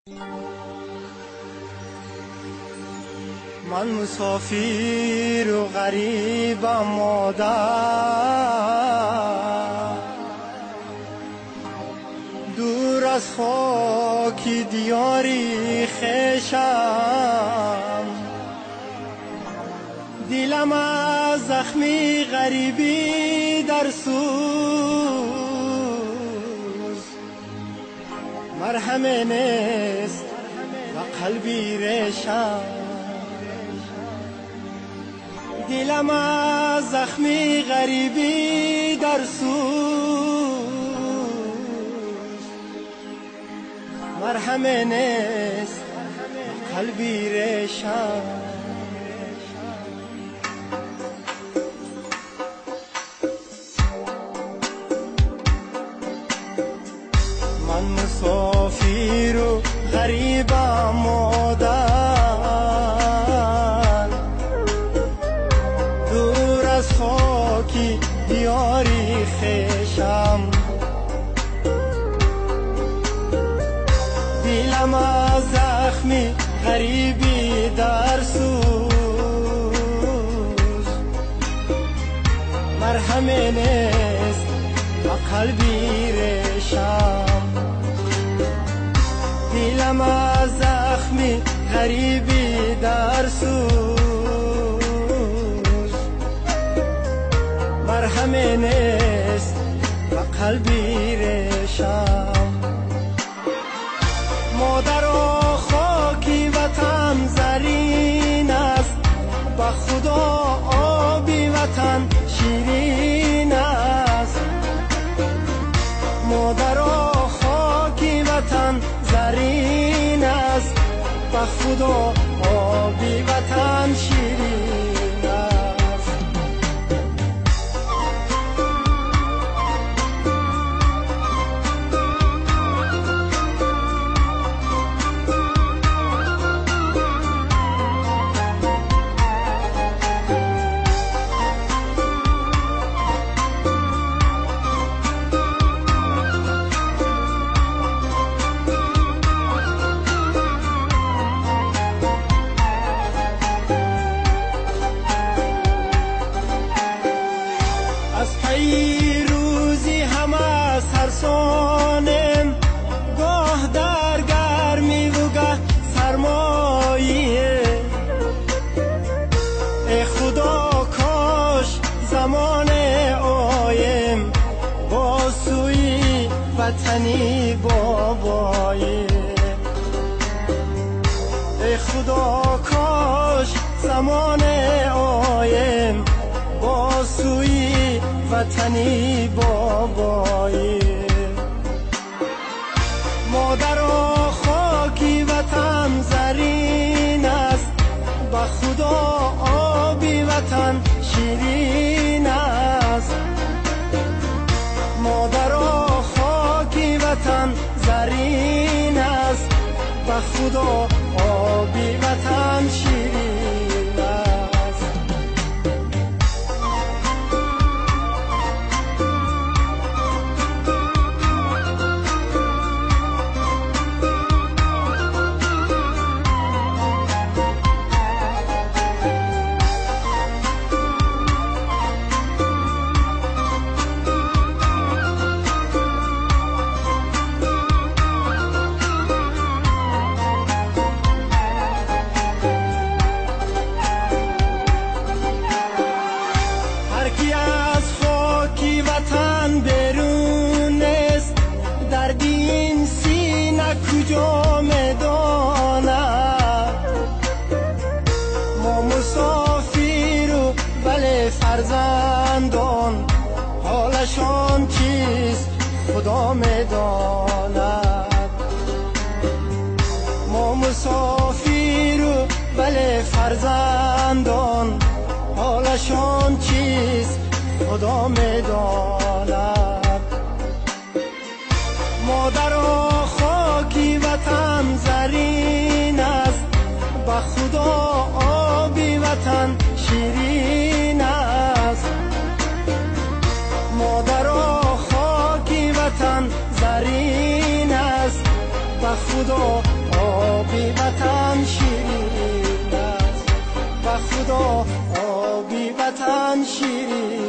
من مسافر و غریبم مادر، دور از خاکی دیاری خویشم. دلم از زخمی غریبی در سوز، مرهم نیست و قلبی ریشم. دلم از زخمی غریبی در سوز، مرهم نیست قلبی ریشم. من مسافر و غریبم مادر، دور از خاکی دیاری خویشم. دلم از زخمی غریبی در سوز، مرهم نیست و قلبی ریشم. دلم از زخمی غریبی در سوز، مرهم نیست و قلبی ریشم. مادرا خاکی وطن زرین است، به خدا آبی وطن شیرین است. مادرا خاکی وطن زرین است، به خدا آبی وطن شیرین است. روزی همه سرسانم، گاه در گرمی و گاه سرمایه. ای خدا کاش زمان آیم با سوی وطنی بابایه. ای خدا کاش زمان آیم با سوی وطنی بابایی. مادرا خاکی وطن زرین است، به خدا آبی وطن شیرین است. مادرا خاکی وطن زرین است، به خدا آبی وطن شیرین است. کجا میداند ما مسافر و ولی فرزندان، حالشان چیست خدا میداند. ما مسافر و ولی فرزندان، حالشان چیست خدا میداند. مادرا خاکی وطن زرین است، به خدا آبی وطن شیرین است. مادرا خاکی وطن زرین است، به خدا آبی وطن شیرین است، به خدا آبی وطن شیرین